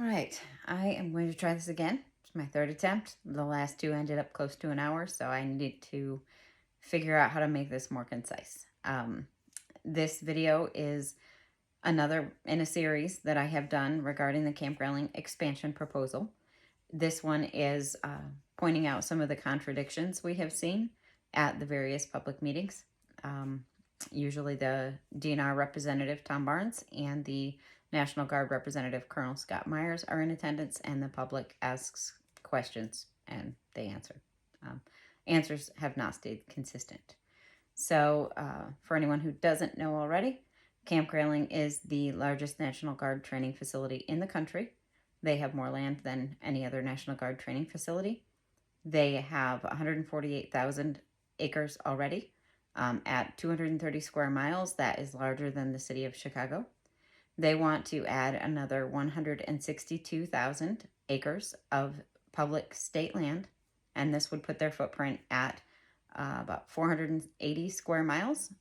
All right, I am going to try this again. It's my third attempt. The last two ended up close to an hour, so I need to figure out how to make this more concise. This video is another in a series that I have done regarding the Camp Grayling expansion proposal. This one is pointing out some of the contradictions we have seen at the various public meetings. Usually the DNR representative, Tom Barnes, and the National Guard representative, Colonel Scott Myers, are in attendance, and the public asks questions and they answer. Answers have not stayed consistent. So for anyone who doesn't know already, Camp Grayling is the largest National Guard training facility in the country. They have more land than any other National Guard training facility. They have 148,000 acres already. At 230 square miles, that is larger than the city of Chicago. They want to add another 162,000 acres of public state land, and this would put their footprint at about 480 square miles,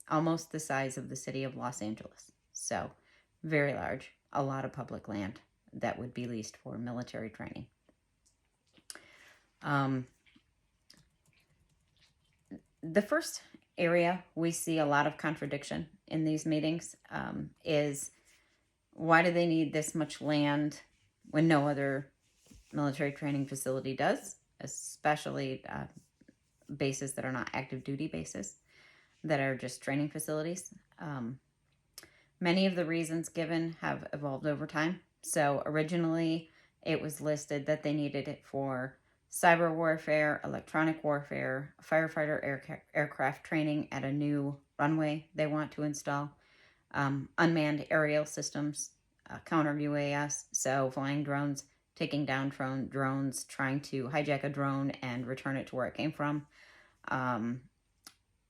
almost the size of the city of Los Angeles. So very large, a lot of public land that would be leased for military training. The first area we see a lot of contradiction in these meetings is why do they need this much land when no other military training facility does, especially bases that are not active duty bases, that are just training facilities. Many of the reasons given have evolved over time. So originally it was listed that they needed it for cyber warfare, electronic warfare, firefighter aircraft training at a new runway they want to install, unmanned aerial systems, counter UAS, so flying drones, taking down drones, trying to hijack a drone and return it to where it came from,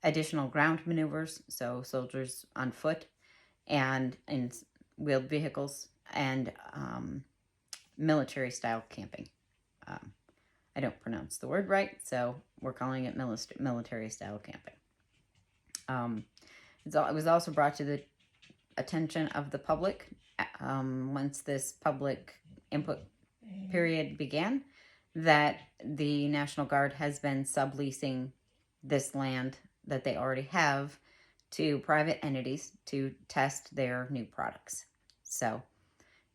additional ground maneuvers, so soldiers on foot and in wheeled vehicles, and military-style camping. I don't pronounce the word right, so we're calling it military-style camping. It was also brought to the attention of the public once this public input period began that the National Guard has been subleasing this land that they already have to private entities to test their new products. So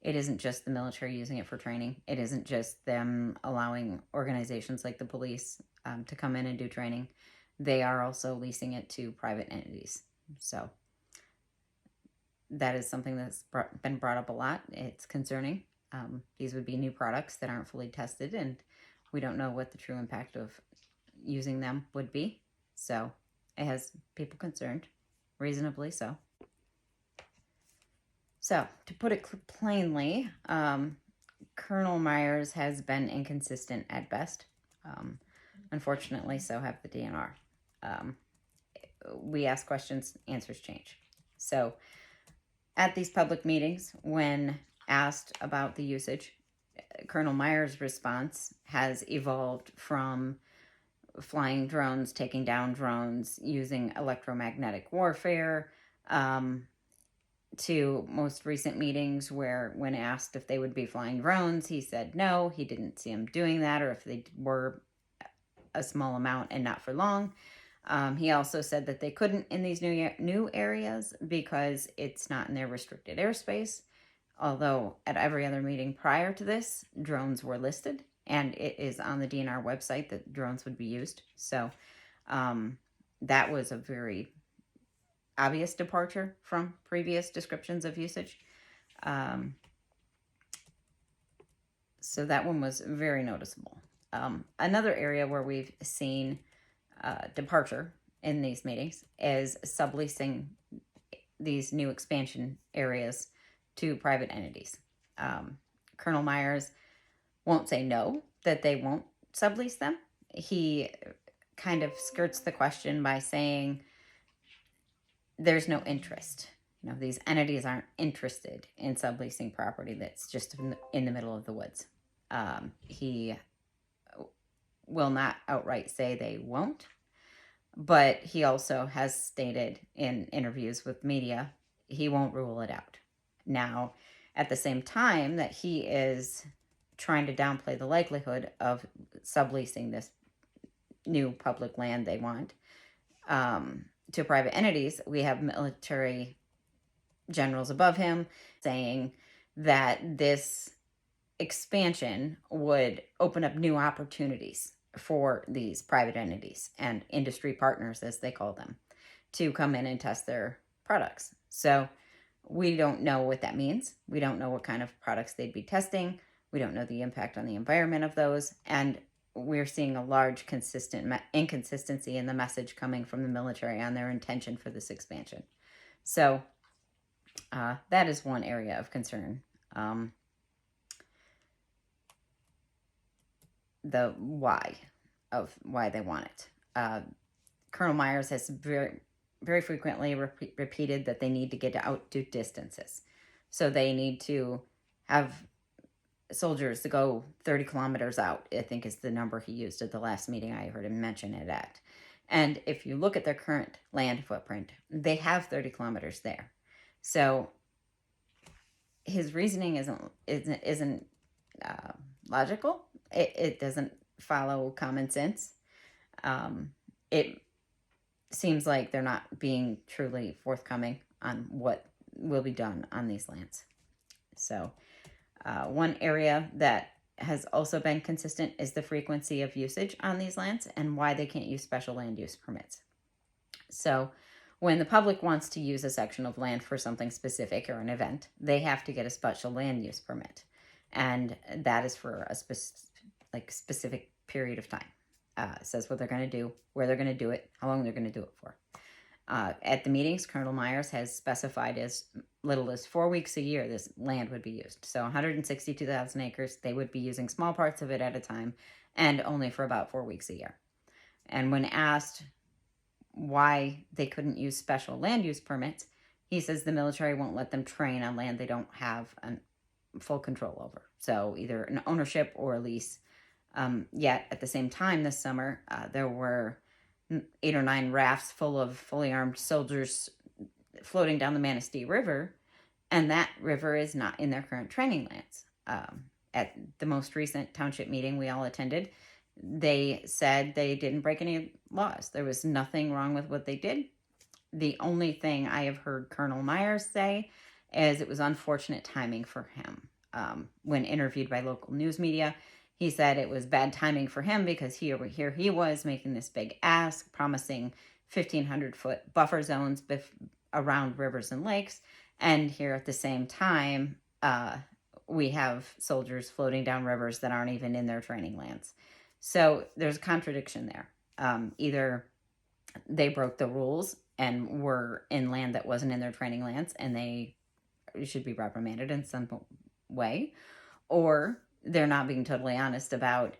it isn't just the military using it for training. It isn't just them allowing organizations like the police to come in and do training. They are also leasing it to private entities. So that is something that's been brought up a lot. It's concerning. These would be new products that aren't fully tested, and we don't know what the true impact of using them would be. So it has people concerned, reasonably so. So, to put it plainly, Colonel Myers has been inconsistent at best. Unfortunately, so have the DNR. We ask questions, answers change. So, at these public meetings, when asked about the usage, Colonel Myers' response has evolved from flying drones, taking down drones, using electromagnetic warfare, to most recent meetings where when asked if they would be flying drones, he said no, he didn't see them doing that, or if they were a small amount and not for long. He also said that they couldn't in these new areas because it's not in their restricted airspace, although at every other meeting prior to this, drones were listed, and it is on the DNR website that drones would be used. So that was a very obvious departure from previous descriptions of usage. So that one was very noticeable. Another area where we've seen departure in these meetings is subleasing these new expansion areas to private entities. Colonel Myers won't say no, that they won't sublease them. He kind of skirts the question by saying there's no interest. These entities aren't interested in subleasing property that's just in the middle of the woods. He will not outright say they won't, but he also has stated in interviews with media he won't rule it out. Now, at the same time that he is trying to downplay the likelihood of subleasing this new public land they want to private entities, we have military generals above him saying that this expansion would open up new opportunities for these private entities and industry partners, as they call them, to come in and test their products. So we don't know what that means. We don't know what kind of products they'd be testing. We don't know the impact on the environment of those. And we're seeing a large inconsistency in the message coming from the military on their intention for this expansion. So that is one area of concern. The why of why they want it. Colonel Myers has very frequently repeated that they need to get out to distances. So they need to have soldiers to go 30 kilometers out, I think is the number he used at the last meeting I heard him mention it at. And if you look at their current land footprint, they have 30 kilometers there. So his reasoning isn't logical. It doesn't follow common sense. It seems like they're not being truly forthcoming on what will be done on these lands. So one area that has also been consistent is the frequency of usage on these lands and why they can't use special land use permits. So when the public wants to use a section of land for something specific or an event, they have to get a special land use permit. And that is for a specific period of time. It says what they're going to do, where they're going to do it, how long they're going to do it for. At the meetings, Colonel Myers has specified as little as 4 weeks a year this land would be used. So 162,000 acres, they would be using small parts of it at a time and only for about 4 weeks a year. And when asked why they couldn't use special land use permits, he says the military won't let them train on land they don't have full control over. So either an ownership or a lease. Yet at the same time this summer, there were 8 or 9 rafts full of fully armed soldiers floating down the Manistee River, and that river is not in their current training lands. At the most recent township meeting we all attended, they said they didn't break any laws. There was nothing wrong with what they did. The only thing I have heard Colonel Myers say is it was unfortunate timing for him. When interviewed by local news media, he said it was bad timing for him because here he was making this big ask, promising 1,500-foot buffer zones around rivers and lakes. And here at the same time, we have soldiers floating down rivers that aren't even in their training lands. So there's a contradiction there. Either they broke the rules and were in land that wasn't in their training lands and they should be reprimanded in some way, or they're not being totally honest about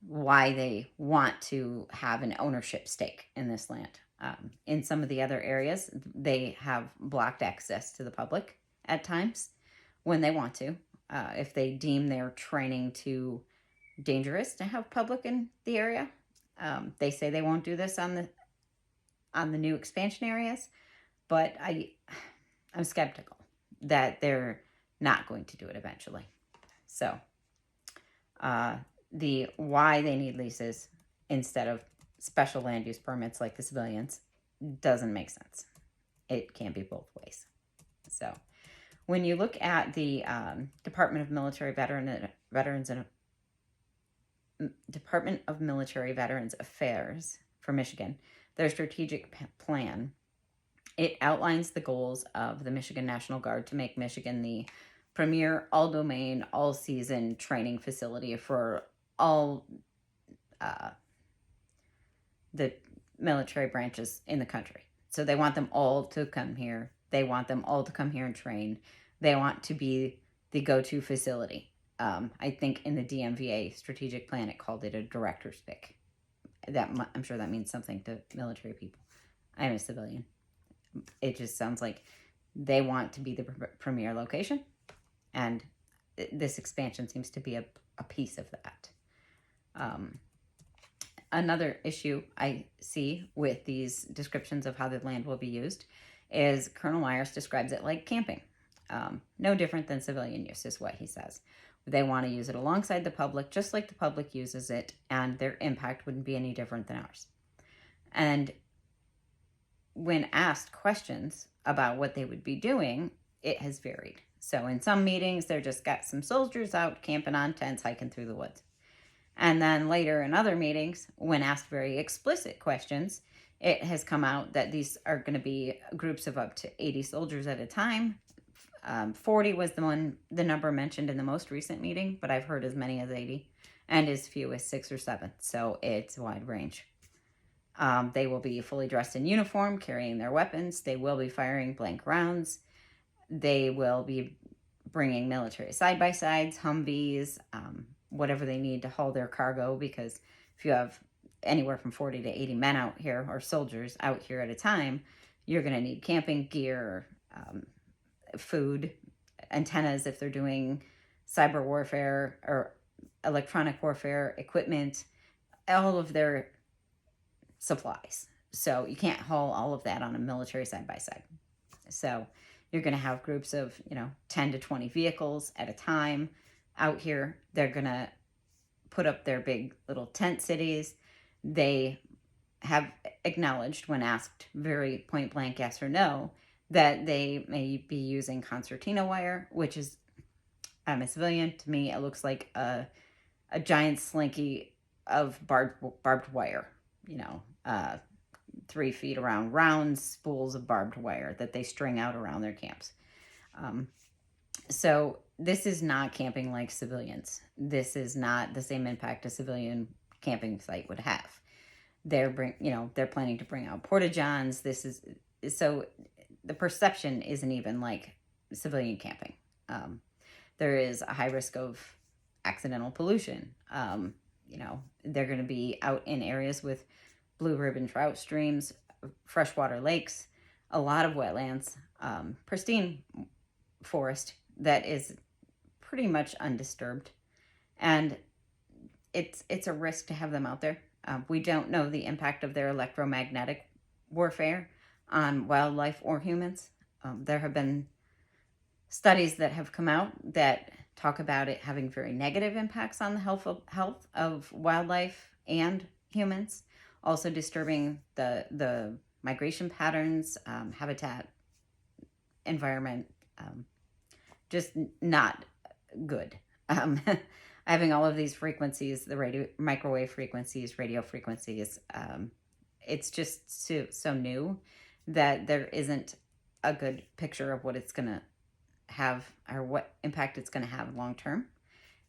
why they want to have an ownership stake in this land. In some of the other areas, they have blocked access to the public at times when they want to. If they deem their training too dangerous to have public in the area, they say they won't do this on the new expansion areas. But I'm skeptical that they're not going to do it eventually. So the why they need leases instead of special land use permits like the civilians doesn't make sense. It can't be both ways. So when you look at the Department of Military Veterans Affairs for Michigan, their strategic plan, it outlines the goals of the Michigan National Guard to make Michigan the premier all-domain, all-season training facility for all the military branches in the country. So they want them all to come here. They want them all to come here and train. They want to be the go-to facility. I think in the DMVA strategic plan, it called it a director's pick. I'm sure that means something to military people. I'm a civilian. It just sounds like they want to be the premier location. And this expansion seems to be a piece of that. Another issue I see with these descriptions of how the land will be used is Colonel Myers describes it like camping. No different than civilian use is what he says. They want to use it alongside the public, just like the public uses it, and their impact wouldn't be any different than ours. And when asked questions about what they would be doing, it has varied. So in some meetings, they're just got some soldiers out camping on tents, hiking through the woods. And then later in other meetings, when asked very explicit questions, it has come out that these are going to be groups of up to 80 soldiers at a time. 40 was the number mentioned in the most recent meeting, but I've heard as many as 80 and as few as 6 or 7. So it's a wide range. They will be fully dressed in uniform, carrying their weapons. They will be firing blank rounds. They will be bringing military side-by-sides, Humvees, whatever they need to haul their cargo, because if you have anywhere from 40 to 80 men out here, or soldiers out here at a time, you're going to need camping gear, food, antennas if they're doing cyber warfare or electronic warfare equipment, all of their supplies. So you can't haul all of that on a military side-by-side. So you're going to have groups of, 10 to 20 vehicles at a time out here. They're going to put up their big little tent cities. They have acknowledged, when asked very point blank yes or no, that they may be using concertina wire, which is, I'm a civilian, to me it looks like a giant slinky of barbed wire, 3 feet around, round spools of barbed wire that they string out around their camps. So this is not camping like civilians. This is not the same impact a civilian camping site would have. They're planning to bring out porta-johns. So the perception isn't even like civilian camping. There is a high risk of accidental pollution. They're going to be out in areas with blue ribbon trout streams, freshwater lakes, a lot of wetlands, pristine forest that is pretty much undisturbed. And it's a risk to have them out there. We don't know the impact of their electromagnetic warfare on wildlife or humans. There have been studies that have come out that talk about it having very negative impacts on the health of wildlife and humans, also disturbing the migration patterns, habitat, environment, just not good. Having all of these frequencies, the microwave frequencies, radio frequencies, it's just so new that there isn't a good picture of what it's going to have or what impact it's going to have long term.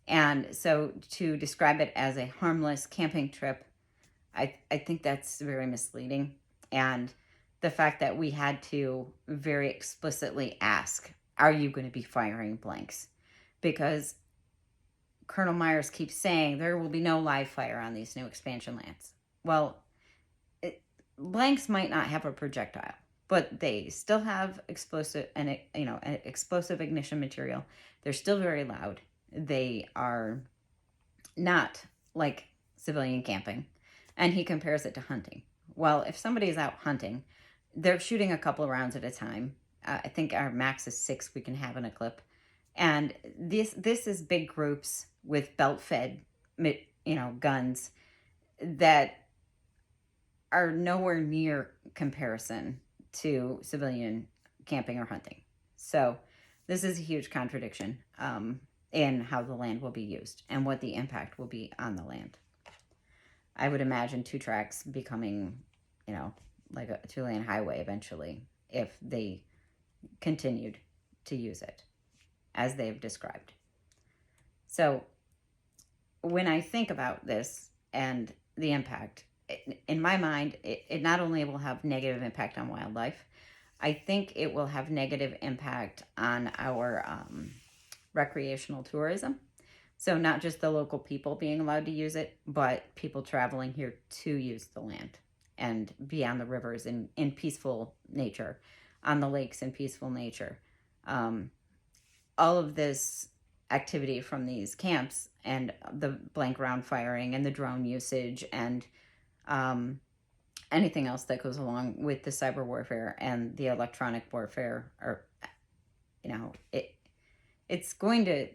And so to describe it as a harmless camping trip, I think that's very misleading. And the fact that we had to very explicitly ask, are you going to be firing blanks? Because Colonel Myers keeps saying there will be no live fire on these new expansion lands. Well, blanks might not have a projectile, but they still have explosive ignition material. They're still very loud. They are not like civilian camping. And he compares it to hunting. Well, if somebody's out hunting, they're shooting a couple of rounds at a time. I think our max is 6 we can have in a clip. And this is big groups with belt-fed, guns that are nowhere near comparison to civilian camping or hunting. So this is a huge contradiction in how the land will be used and what the impact will be on the land. I would imagine 2 tracks becoming, like a 2-lane highway eventually if they continued to use it as they've described. So when I think about this and the impact, in my mind, it not only will have negative impact on wildlife, I think it will have negative impact on our recreational tourism. So not just the local people being allowed to use it, but people traveling here to use the land and be on the rivers in peaceful nature, on the lakes in peaceful nature. All of this activity from these camps and the blank round firing and the drone usage and anything else that goes along with the cyber warfare and the electronic warfare or it's going to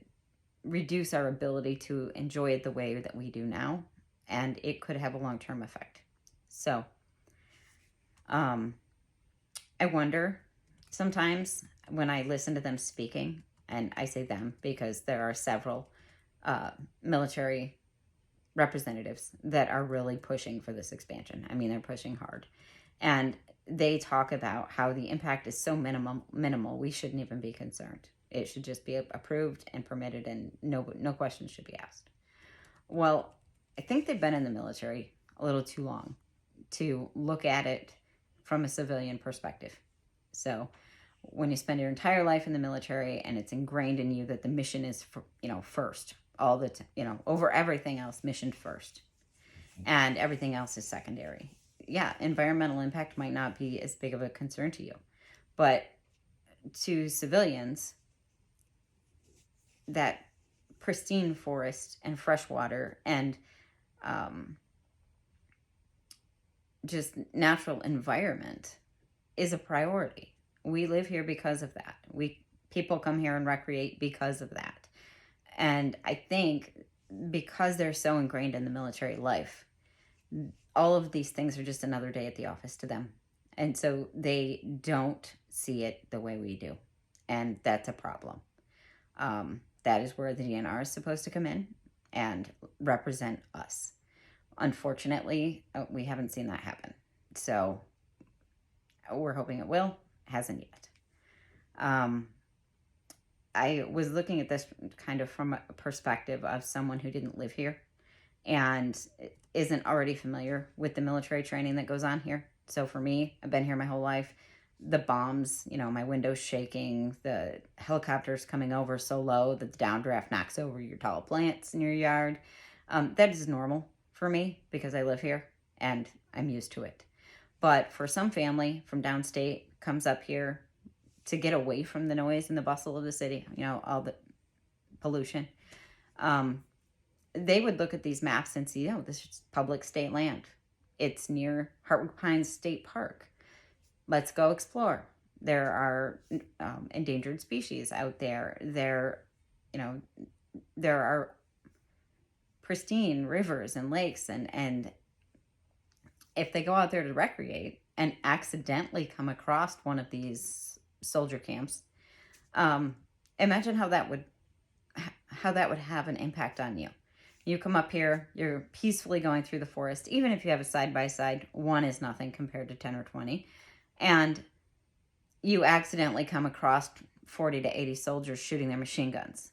reduce our ability to enjoy it the way that we do now, and it could have a long-term effect. So, I wonder sometimes when I listen to them speaking, and I say them because there are several military representatives that are really pushing for this expansion. I mean, they're pushing hard. And they talk about how the impact is so minimal, we shouldn't even be concerned. It should just be approved and permitted, and no questions should be asked. Well, I think they've been in the military a little too long to look at it from a civilian perspective. So when you spend your entire life in the military and it's ingrained in you that the mission is, first, all the over everything else, mission first, and everything else is secondary. Yeah, environmental impact might not be as big of a concern to you, but to civilians, that pristine forest and fresh water and just natural environment is a priority. We live here because of that. People come here and recreate because of that. And I think because they're so ingrained in the military life, all of these things are just another day at the office to them. And so they don't see it the way we do. And that's a problem. That is where the DNR is supposed to come in and represent us. Unfortunately, we haven't seen that happen. So we're hoping it will. Hasn't yet. I was looking at this kind of from a perspective of someone who didn't live here and isn't already familiar with the military training that goes on here. So for me, I've been here my whole life. The bombs, my windows shaking, the helicopters coming over so low that the downdraft knocks over your tall plants in your yard. That is normal for me because I live here and I'm used to it. But for some family from downstate comes up here to get away from the noise and the bustle of the city, all the pollution, they would look at these maps and see, this is public state land. It's near Heartwood Pines State Park. Let's go explore. There are endangered species out there. There are pristine rivers and lakes, and if they go out there to recreate and accidentally come across one of these soldier camps, imagine how that would have an impact on you. You come up here, you're peacefully going through the forest, even if you have a side-by-side, one is nothing compared to 10 or 20, and you accidentally come across 40 to 80 soldiers shooting their machine guns.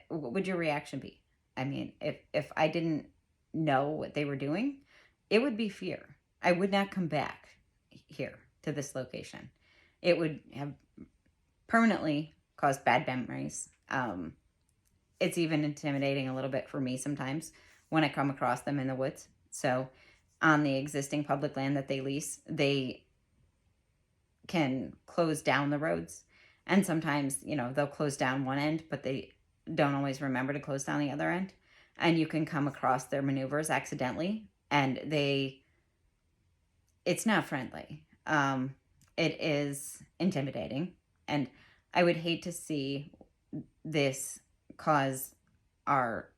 What would your reaction be? I mean, if I didn't know what they were doing, it would be fear. I would not come back here to this location. It would have permanently caused bad memories. It's even intimidating a little bit for me sometimes when I come across them in the woods. So on the existing public land that they lease, they can close down the roads. And sometimes, they'll close down one end, but they don't always remember to close down the other end. And you can come across their maneuvers accidentally, and it's not friendly. It is intimidating. And I would hate to see this cause our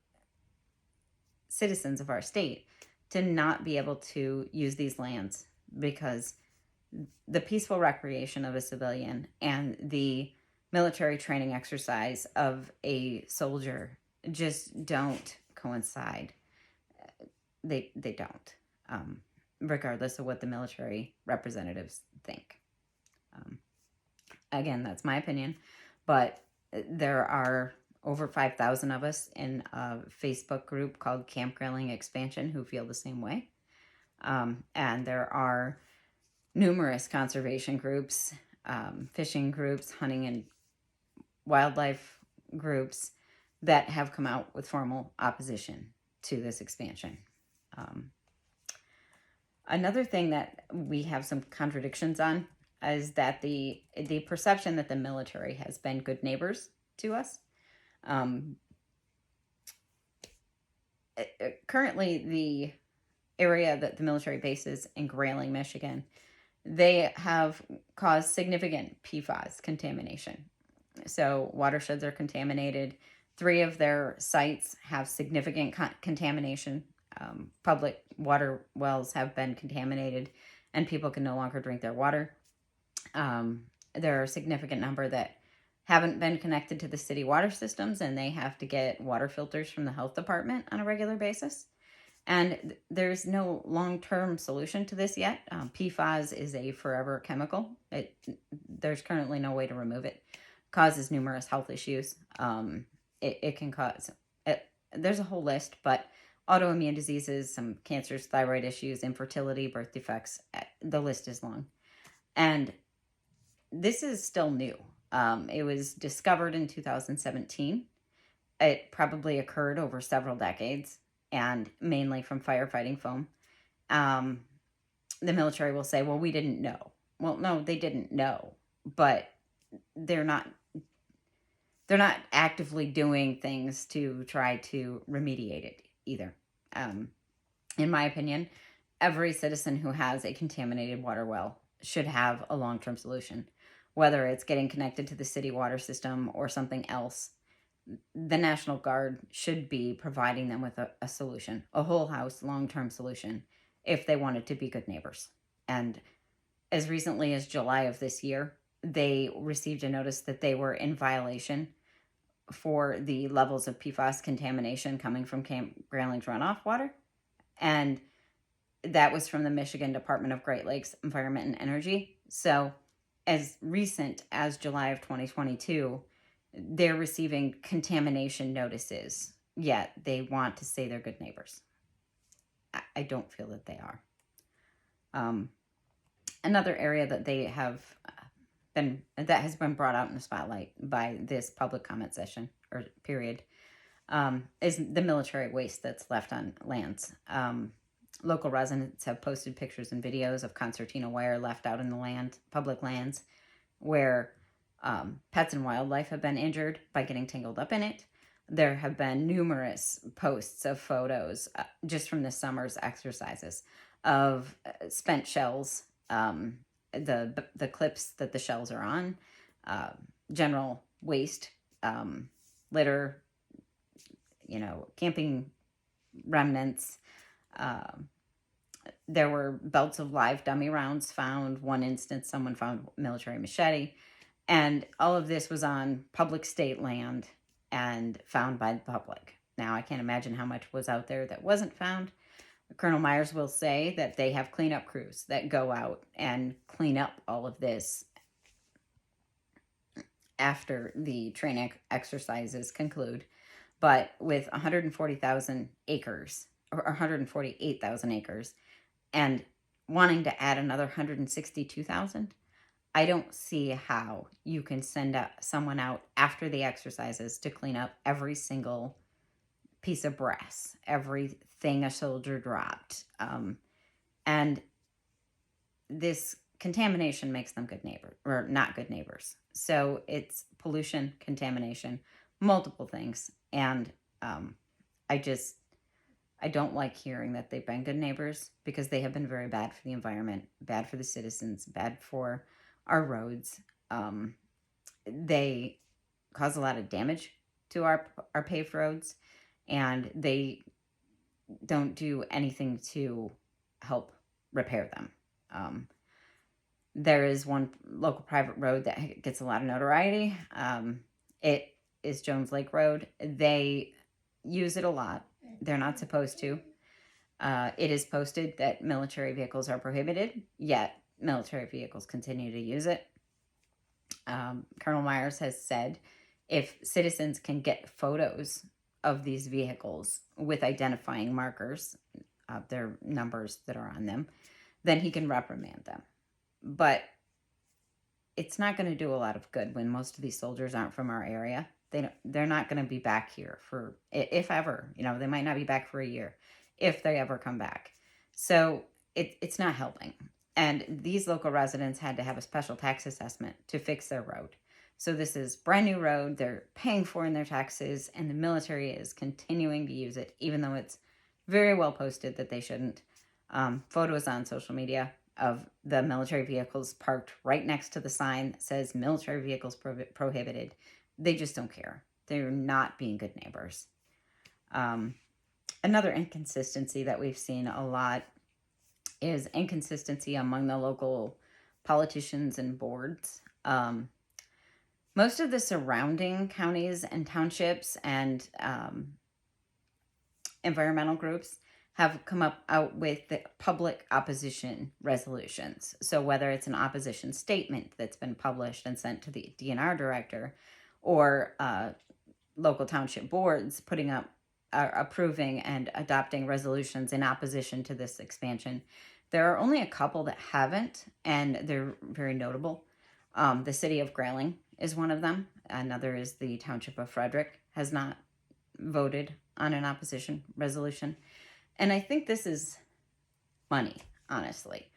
citizens of our state to not be able to use these lands, because the peaceful recreation of a civilian and the military training exercise of a soldier just don't coincide. They don't, regardless of what the military representatives think. Again, that's my opinion, but there are over 5,000 of us in a Facebook group called Camp Grayling Expansion who feel the same way. And there are numerous conservation groups, fishing groups, hunting and wildlife groups that have come out with formal opposition to this expansion. Another thing that we have some contradictions on is that the perception that the military has been good neighbors to us. Currently, the area that the military base is in Grayling, Michigan, they have caused significant PFAS contamination. So watersheds are contaminated. 3 of their sites have significant contamination. Public water wells have been contaminated, and people can no longer drink their water. There are a significant number that haven't been connected to the city water systems, and they have to get water filters from the health department on a regular basis. And there's no long-term solution to this yet. PFAS is a forever chemical. There's currently no way to remove it. Causes numerous health issues. It can cause, there's a whole list, but autoimmune diseases, some cancers, thyroid issues, infertility, birth defects, the list is long. And this is still new. It was discovered in 2017. It probably occurred over several decades, and mainly from firefighting foam. The military will say, well, we didn't know. Well, no, they didn't know, but they're not actively doing things to try to remediate it either. In my opinion, every citizen who has a contaminated water well should have a long-term solution, whether it's getting connected to the city water system or something else. The National Guard should be providing them with a solution, a whole house long-term solution, if they wanted to be good neighbors. And as recently as July of this year, they received a notice that they were in violation for the levels of PFAS contamination coming from Camp Grayling's runoff water. And that was from the Michigan Department of Great Lakes Environment and Energy. So as recent as July of 2022, they're receiving contamination notices, yet they want to say they're good neighbors. I don't feel that they are. Another area that they have that has been brought out in the spotlight by this public comment session or period is the military waste that's left on lands. Local residents have posted pictures and videos of concertina wire left out in the public lands, where pets and wildlife have been injured by getting tangled up in it. There have been numerous posts of photos just from this summer's exercises of spent shells, the clips that the shells are on, general waste, litter, camping remnants. There were belts of live dummy rounds found. One instance, someone found military machete. And all of this was on public state land and found by the public. Now, I can't imagine how much was out there that wasn't found. Colonel Myers will say that they have cleanup crews that go out and clean up all of this after the training exercises conclude. But with 140,000 acres, or 148,000 acres, and wanting to add another 162,000, I don't see how you can send someone out after the exercises to clean up every single piece of brass, everything a soldier dropped. And this contamination makes them good neighbors, or not good neighbors. So it's pollution, contamination, multiple things. And I don't like hearing that they've been good neighbors, because they have been very bad for the environment, bad for the citizens, bad for our roads. They cause a lot of damage to our paved roads, and they don't do anything to help repair them. There is one local private road that gets a lot of notoriety. It is Jones Lake Road. They use it a lot. They're not supposed to. It is posted that military vehicles are prohibited, yet military vehicles continue to use it. Colonel Myers has said if citizens can get photos of these vehicles with identifying markers, their numbers that are on them, then he can reprimand them. But it's not going to do a lot of good when most of these soldiers aren't from our area. They're not going to be back here for, if ever, they might not be back for a year, if they ever come back. So it's not helping. And these local residents had to have a special tax assessment to fix their road. So this is brand new road they're paying for in their taxes, and the military is continuing to use it, even though it's very well posted that they shouldn't. Photos on social media of the military vehicles parked right next to the sign that says military vehicles prohibited. They just don't care. They're not being good neighbors. Another inconsistency that we've seen a lot is inconsistency among the local politicians and boards. Most of the surrounding counties and townships and environmental groups have come out with the public opposition resolutions. So whether it's an opposition statement that's been published and sent to the DNR director, or local township boards putting up, approving and adopting resolutions in opposition to this expansion. There are only a couple that haven't, and they're very notable. The city of Grayling is one of them. Another is the township of Frederick has not voted on an opposition resolution. And I think this is money, honestly.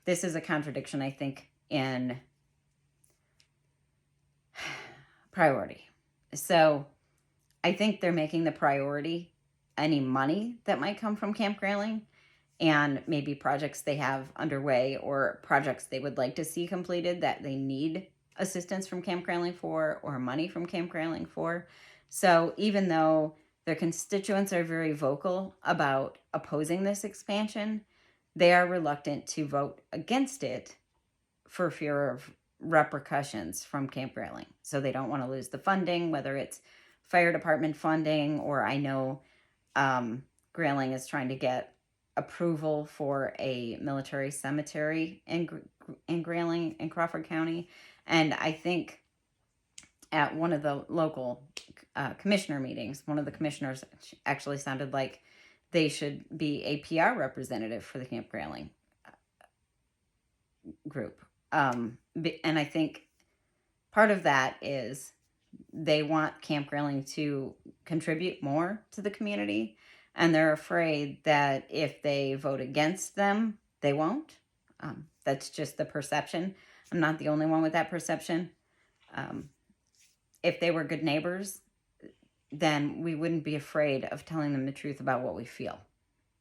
This is a contradiction, I think, in priority. So I think they're making the priority any money that might come from Camp Grayling, and maybe projects they have underway or projects they would like to see completed that they need assistance from Camp Grayling for, or money from Camp Grayling for. So even though their constituents are very vocal about opposing this expansion, they are reluctant to vote against it for fear of repercussions from Camp Grayling. So they don't want to lose the funding, whether it's fire department funding, or I know Grayling is trying to get approval for a military cemetery in Grayling in Crawford County. And I think at one of the local commissioner meetings, one of the commissioners actually sounded like they should be a PR representative for the Camp Grayling group. And I think part of that is they want Camp Grayling to contribute more to the community, and they're afraid that if they vote against them, they won't. That's just the perception. I'm not the only one with that perception. If they were good neighbors, then we wouldn't be afraid of telling them the truth about what we feel.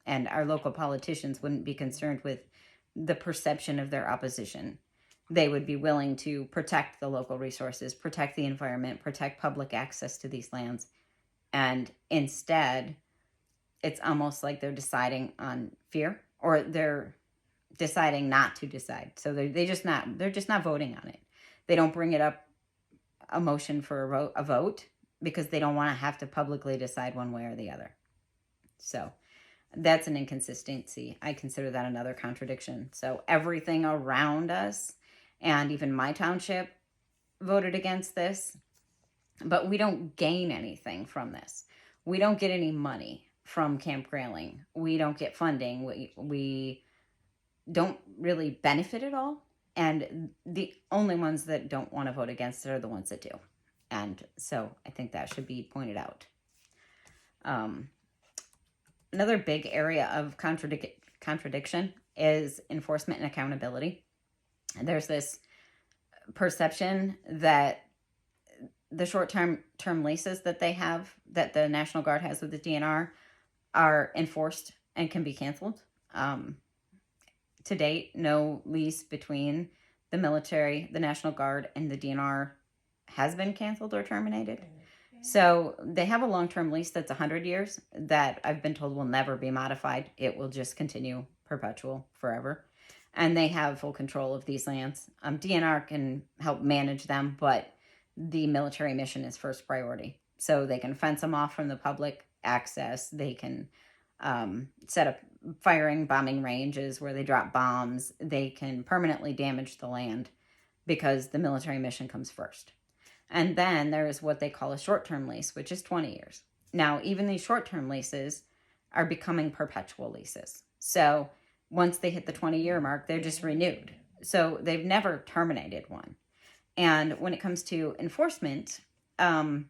And our local politicians wouldn't be concerned with the perception of their opposition. They would be willing to protect the local resources, protect the environment, protect public access to these lands. And instead, it's almost like they're deciding on fear, or they're deciding not to decide. So they're just not voting on it. They don't bring it up, a motion for a vote, because they don't want to have to publicly decide one way or the other. So that's an inconsistency. I consider that another contradiction. So everything around us, and even my township, voted against this, but we don't gain anything from this. We don't get any money from Camp Grayling. We don't get funding. We don't really benefit at all. And the only ones that don't want to vote against it are the ones that do. And so I think that should be pointed out. Another big area of contradiction is enforcement and accountability. And there's this perception that the short-term leases that they have, that the National Guard has with the DNR, are enforced and can be canceled. To date, no lease between the military, the National Guard, and the DNR has been canceled or terminated. So they have a long-term lease that's 100 years that I've been told will never be modified. It will just continue perpetual forever. And they have full control of these lands. DNR can help manage them, but the military mission is first priority. So they can fence them off from the public access. They can set up firing bombing ranges where they drop bombs. They can permanently damage the land because the military mission comes first. And then there is what they call a short-term lease, which is 20 years. Now, even these short-term leases are becoming perpetual leases. So once they hit the 20-year mark, they're just renewed. So they've never terminated one. And when it comes to enforcement, the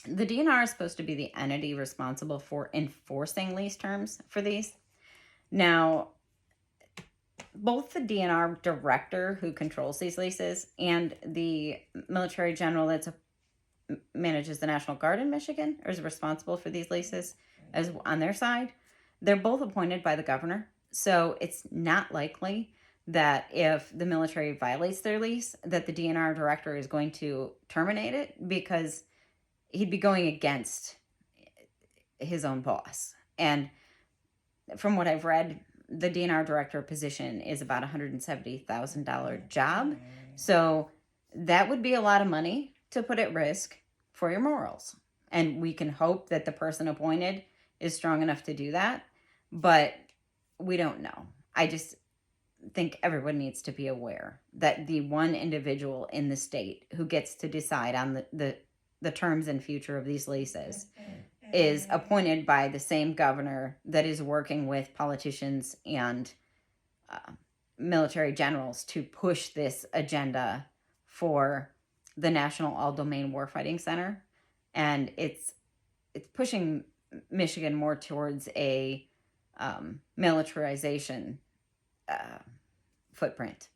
DNR is supposed to be the entity responsible for enforcing lease terms for these. Now, both the DNR director who controls these leases and the military general that manages the National Guard in Michigan, or is responsible for these leases as on their side, they're both appointed by the governor. So it's not likely that if the military violates their lease, that the DNR director is going to terminate it, because he'd be going against his own boss. And from what I've read, the DNR director position is about $170,000 job. So that would be a lot of money to put at risk for your morals. And we can hope that the person appointed is strong enough to do that, but we don't know. I just think everyone needs to be aware that the one individual in the state who gets to decide on the terms and future of these leases is appointed by the same governor that is working with politicians and military generals to push this agenda for the National All-Domain Warfighting Center. And it's pushing Michigan more towards a militarization footprint.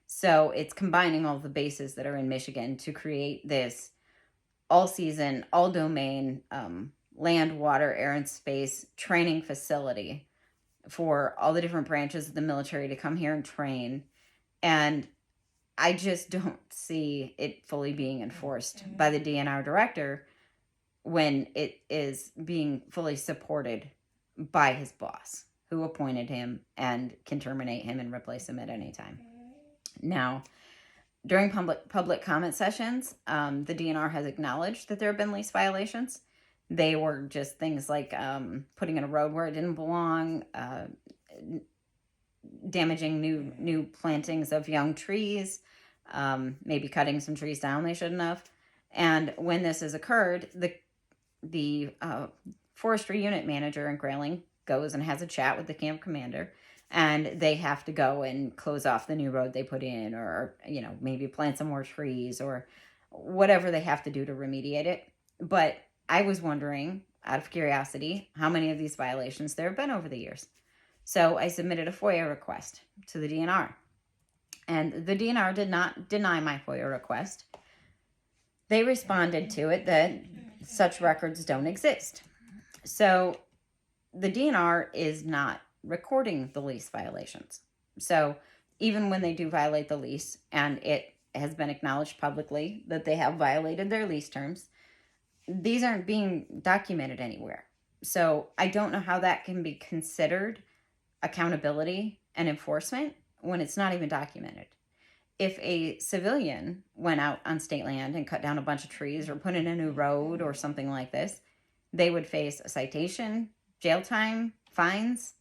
So it's combining all the bases that are in Michigan to create this all-season, all-domain land, water, air, and space training facility for all the different branches of the military to come here and train. And I just don't see it fully being enforced by the DNR director when it is being fully supported by his boss, who appointed him and can terminate him and replace him at any time. Now, during public comment sessions, the DNR has acknowledged that there have been lease violations. They were just things like putting in a road where it didn't belong, damaging new plantings of young trees, maybe cutting some trees down they shouldn't have. And when this has occurred, the forestry unit manager in Grayling goes and has a chat with the camp commander, and they have to go and close off the new road they put in, or maybe plant some more trees, or whatever they have to do to remediate it. But I was wondering, out of curiosity, how many of these violations there have been over the years. So I submitted a FOIA request to the DNR, and the DNR did not deny my FOIA request. They responded to it that such records don't exist. So the DNR is not recording the lease violations. So even when they do violate the lease, and it has been acknowledged publicly that they have violated their lease terms, these aren't being documented anywhere. So I don't know how that can be considered accountability and enforcement when it's not even documented. If a civilian went out on state land and cut down a bunch of trees or put in a new road or something like this, they would face a citation, jail time, fines.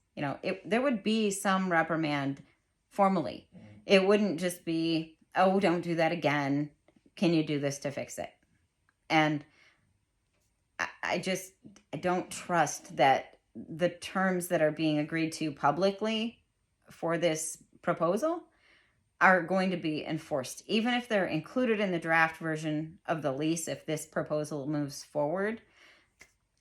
There would be some reprimand formally. It wouldn't just be, oh, don't do that again. Can you do this to fix it? And I don't trust that the terms that are being agreed to publicly for this proposal are going to be enforced. Even if they're included in the draft version of the lease, if this proposal moves forward,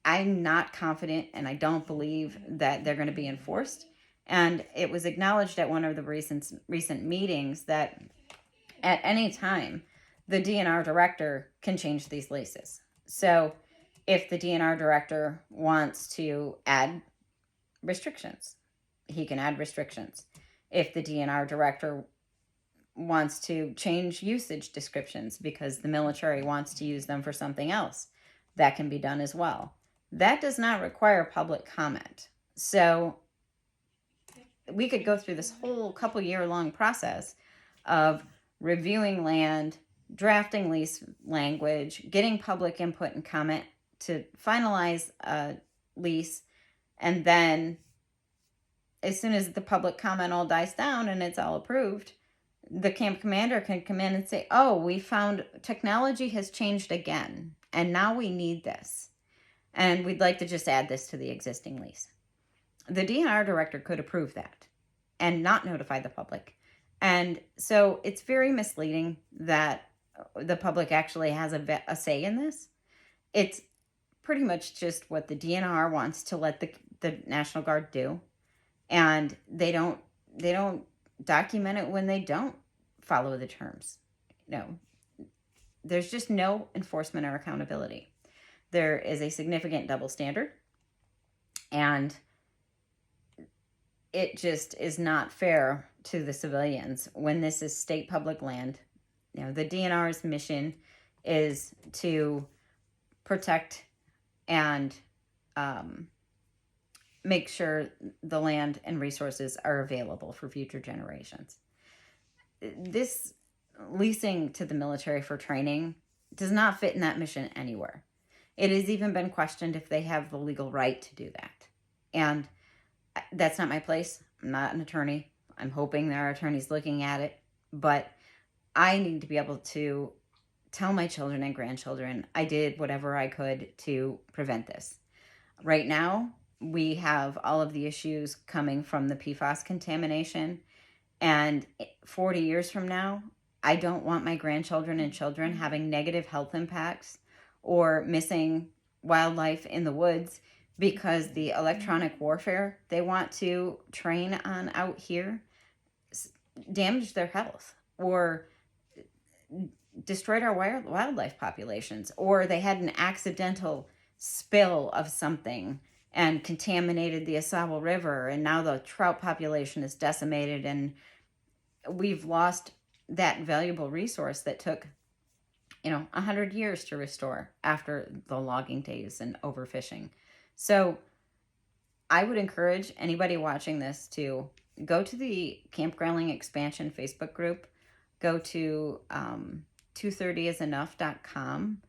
I'm not confident, and I don't believe that they're going to be enforced. And it was acknowledged at one of the recent meetings that at any time, the DNR director can change these leases. So if the DNR director wants to add restrictions, he can add restrictions. If the DNR director wants to change usage descriptions because the military wants to use them for something else, that can be done as well. That does not require public comment. So we could go through this whole couple year long process of reviewing land, drafting lease language, getting public input and comment to finalize a lease, and then as soon as the public comment all dies down and it's all approved, the camp commander can come in and say, oh, we found technology has changed again, and now we need this, and we'd like to just add this to the existing lease. The DNR director could approve that and not notify the public. And so it's very misleading that the public actually has a say in this. It's pretty much just what the DNR wants to let the National Guard do. And they don't document it when they don't follow the terms. There's just no enforcement or accountability. There is a significant double standard. And it just is not fair to the civilians when this is state public land. You know, the DNR's mission is to protect and make sure the land and resources are available for future generations. This leasing to the military for training does not fit in that mission anywhere. It has even been questioned if they have the legal right to do that. And that's not my place. I'm not an attorney. I'm hoping there are attorneys looking at it. But I need to be able to tell my children and grandchildren I did whatever I could to prevent this. Right now, we have all of the issues coming from the PFAS contamination. And 40 years from now, I don't want my grandchildren and children having negative health impacts or missing wildlife in the woods because the electronic warfare they want to train on out here damaged their health or destroyed our wildlife populations, or they had an accidental spill of something and contaminated the Assawa River, and now the trout population is decimated, and we've lost that valuable resource that took 100 years to restore after the logging days and overfishing. So I would encourage anybody watching this to go to the Camp Grayling expansion Facebook group, go to 230isenough.com,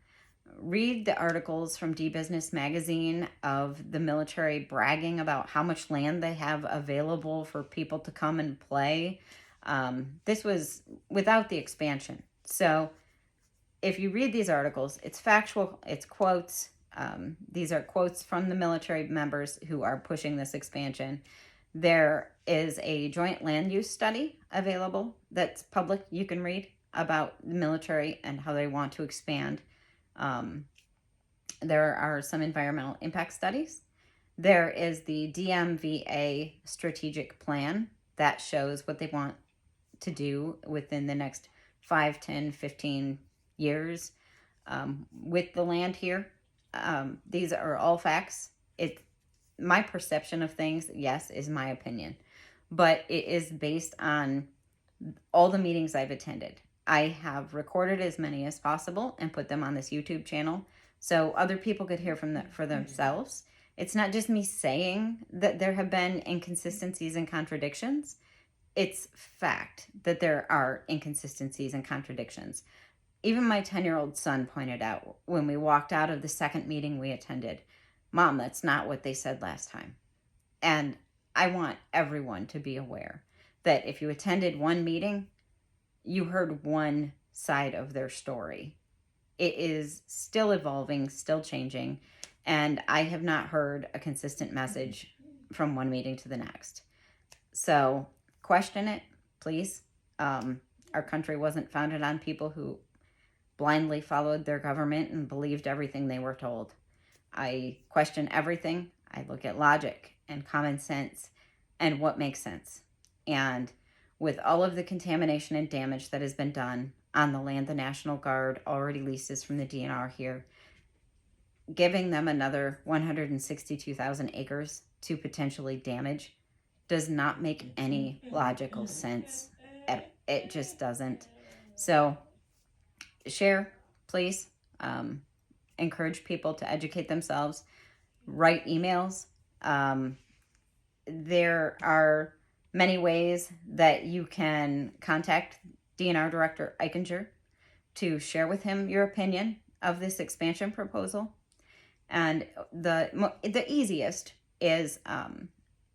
read the articles from D-Business Magazine of the military bragging about how much land they have available for people to come and play. This was without the expansion. So if you read these articles, it's factual, it's quotes. These are quotes from the military members who are pushing this expansion. There is a joint land use study available that's public. You can read about the military and how they want to expand. There are some environmental impact studies. There is the DMVA strategic plan that shows what they want to do within the next 5, 10, 15 years with the land here. These are all facts. My perception of things, yes, is my opinion, but it is based on all the meetings I've attended. I have recorded as many as possible and put them on this YouTube channel so other people could hear from that for themselves. It's not just me saying that there have been inconsistencies and contradictions. It's fact that there are inconsistencies and contradictions. Even my 10-year-old son pointed out when we walked out of the second meeting we attended, Mom, that's not what they said last time. And I want everyone to be aware that if you attended one meeting, you heard one side of their story. It is still evolving, still changing, and I have not heard a consistent message from one meeting to the next. So question it, please. Our country wasn't founded on people who blindly followed their government and believed everything they were told. I question everything. I look at logic and common sense and what makes sense. And with all of the contamination and damage that has been done on the land the National Guard already leases from the DNR here, giving them another 162,000 acres to potentially damage does not make any logical sense. It just doesn't. So share, please. Encourage people to educate themselves. Write emails. There are many ways that you can contact DNR Director Eichinger to share with him your opinion of this expansion proposal. And the easiest is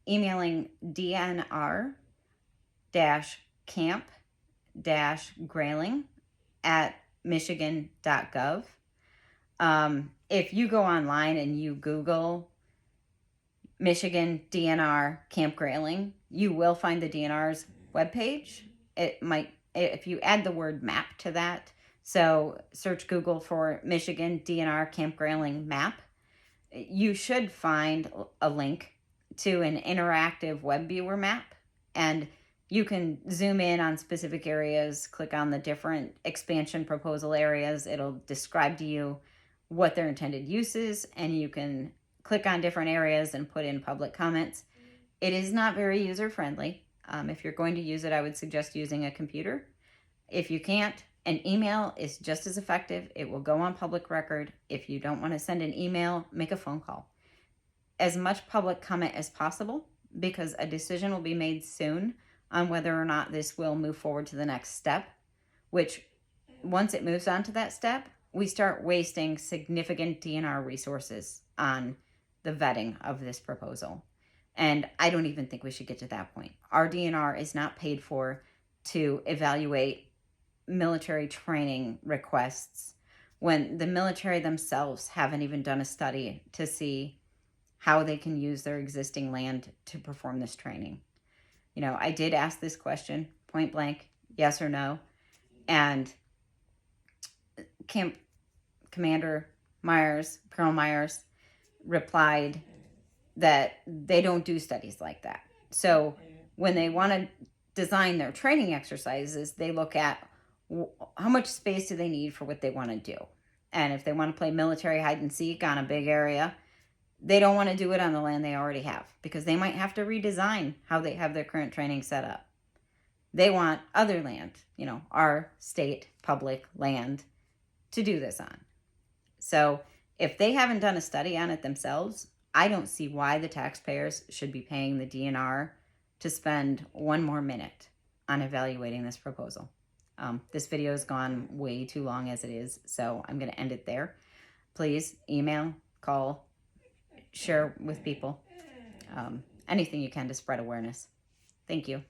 emailing dnr-camp-grayling@michigan.gov. If you go online and you Google Michigan DNR Camp Grayling, you will find the DNR's webpage. If you add the word map to that, so search Google for Michigan DNR Camp Grayling map, you should find a link to an interactive web viewer map, and you can zoom in on specific areas, click on the different expansion proposal areas. It'll describe to you what their intended use is, and you can click on different areas and put in public comments. It is not very user-friendly. If you're going to use it, I would suggest using a computer. If you can't, an email is just as effective. It will go on public record. If you don't want to send an email, make a phone call. As much public comment as possible, because a decision will be made soon on whether or not this will move forward to the next step, which once it moves on to that step, we start wasting significant DNR resources on the vetting of this proposal. And I don't even think we should get to that point. Our DNR is not paid for to evaluate military training requests when the military themselves haven't even done a study to see how they can use their existing land to perform this training. You know, I did ask this question point blank, yes or no, and Camp Commander Myers, Colonel Myers, replied that they don't do studies like that. So when they want to design their training exercises, they look at how much space do they need for what they want to do. And if they want to play military hide and seek on a big area, they don't want to do it on the land they already have, because they might have to redesign how they have their current training set up. They want other land, you know, our state public land to do this on. So if they haven't done a study on it themselves, I don't see why the taxpayers should be paying the DNR to spend one more minute on evaluating this proposal. This video has gone way too long as it is, so I'm going to end it there. Please email, call, share with people, anything you can to spread awareness. Thank you.